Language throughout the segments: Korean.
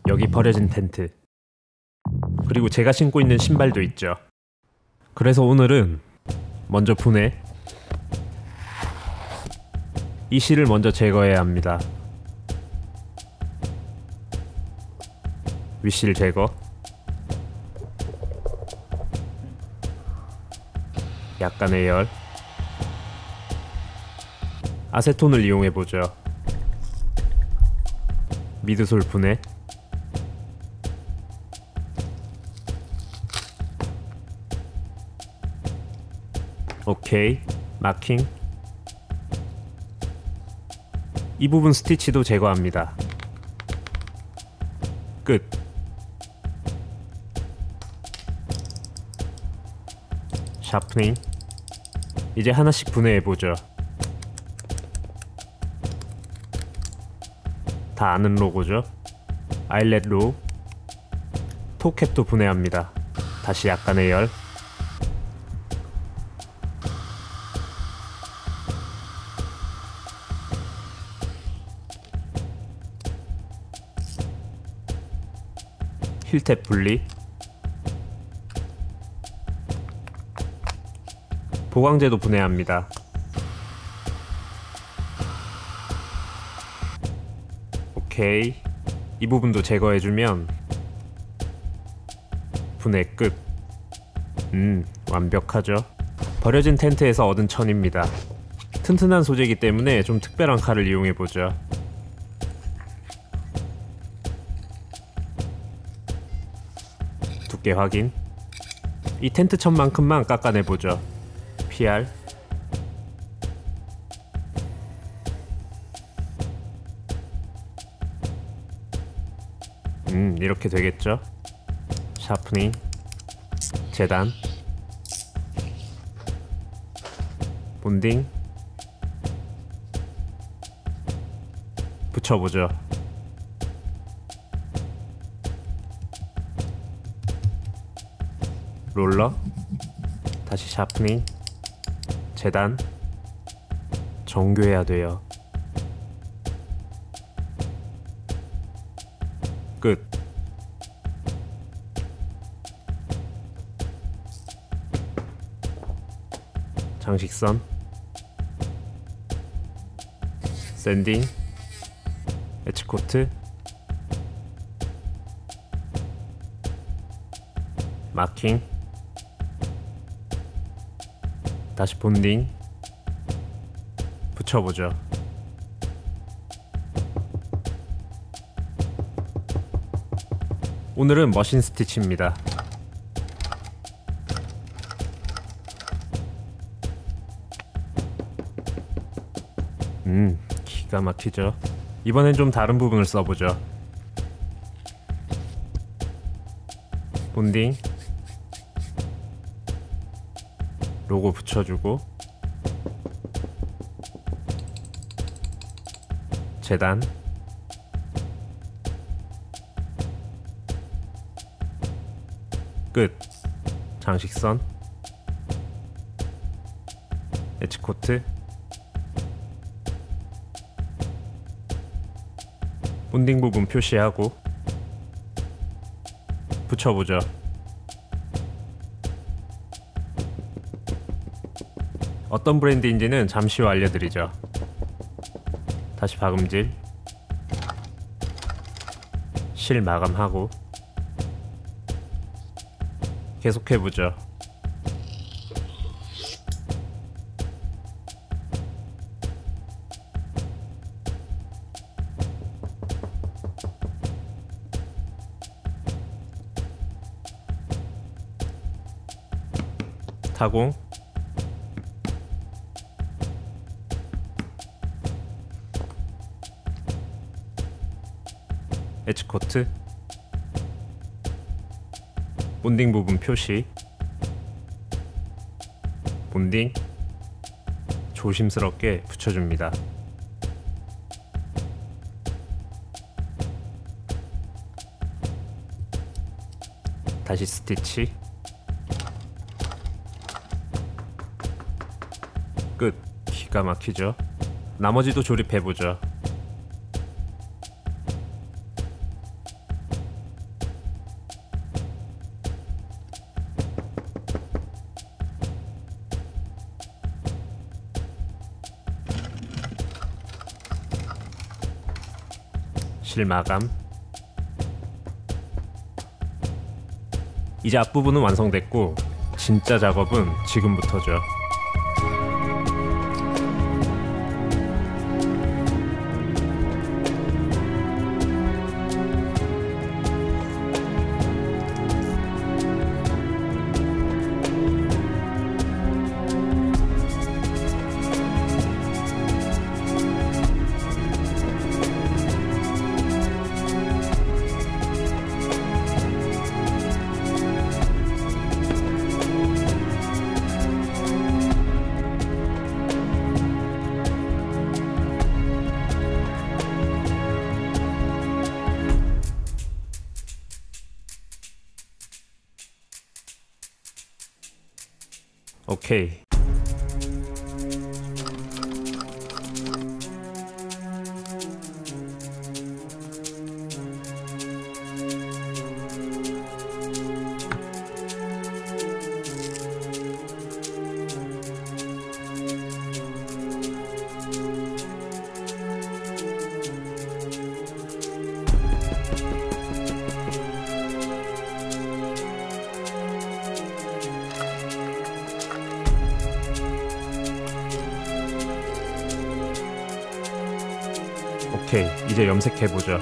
여기 버려진 텐트, 그리고 제가 신고 있는 신발도 있죠. 그래서 오늘은 먼저 분해, 이 실을 먼저 제거해야 합니다. 윗실 제거, 약간의 열, 아세톤을 이용해보죠. 미드솔 분해, 오케이, 마킹. 이 부분 스티치도 제거합니다. 끝. 샤프닝. 이제 하나씩 분해해보죠. 다 아는 로고죠. 아일렛 로우. 토캡도 분해합니다. 다시 약간의 열, 힐탭 분리, 보강제도 분해합니다. 오케이, 이 부분도 제거해주면 분해 끝. 완벽하죠. 버려진 텐트에서 얻은 천입니다. 튼튼한 소재이기 때문에 좀 특별한 칼을 이용해보죠. 두께 확인. 이 텐트 천만큼만 깎아내보죠. PR. 이렇게 되겠죠. 샤프닝, 재단, 본딩, 붙여보죠. 롤러, 다시 샤프닝, 재단, 정교해야 돼요. 끝. 장식선, 샌딩, 에치코트, 마킹, 다시 본딩, 붙여보죠. 오늘은 머신 스티치입니다. 기가 막히죠. 이번엔 좀 다른 부분을 써보죠. 본딩, 로고 붙여주고, 재단, 끝. 장식선, 에치코트, 본딩 부분 표시하고 붙여보죠. 어떤 브랜드인지는 잠시 후 알려드리죠. 다시 박음질, 실 마감하고 계속해보죠. 타공, 에치코트, 본딩 부분 표시, 본딩 조심스럽게 붙여줍니다. 다시 스티치, 끝. 기가 막히죠. 나머지도 조립해보죠. 실마감. 이제 앞부분은 완성됐고 진짜 작업은 지금부터죠. 오케이. 오케이, 이제 염색해보죠.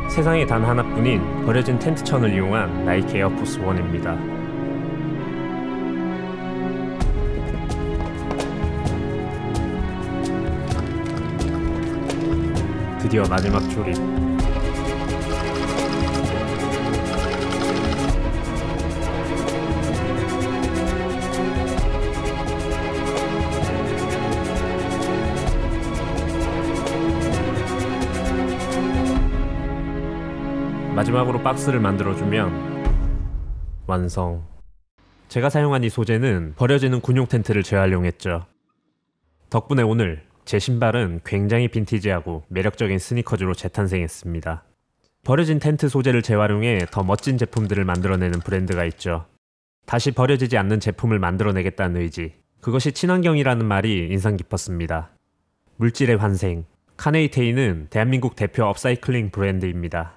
세상에 단 하나뿐인 버려진 텐트천을 이용한 나이키 에어포스 1입니다. 드디어 마지막 조립. 마지막으로 박스를 만들어주면 완성. 제가 사용한 이 소재는 버려지는 군용 텐트를 재활용했죠. 덕분에 오늘 제 신발은 굉장히 빈티지하고 매력적인 스니커즈로 재탄생했습니다. 버려진 텐트 소재를 재활용해 더 멋진 제품들을 만들어내는 브랜드가 있죠. 다시 버려지지 않는 제품을 만들어내겠다는 의지, 그것이 친환경이라는 말이 인상 깊었습니다. 물질의 환생, 카네이테이는 대한민국 대표 업사이클링 브랜드입니다.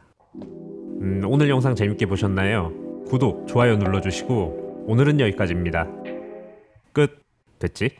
오늘 영상 재밌게 보셨나요? 구독, 좋아요 눌러주시고 오늘은 여기까지입니다. 끝! 됐지?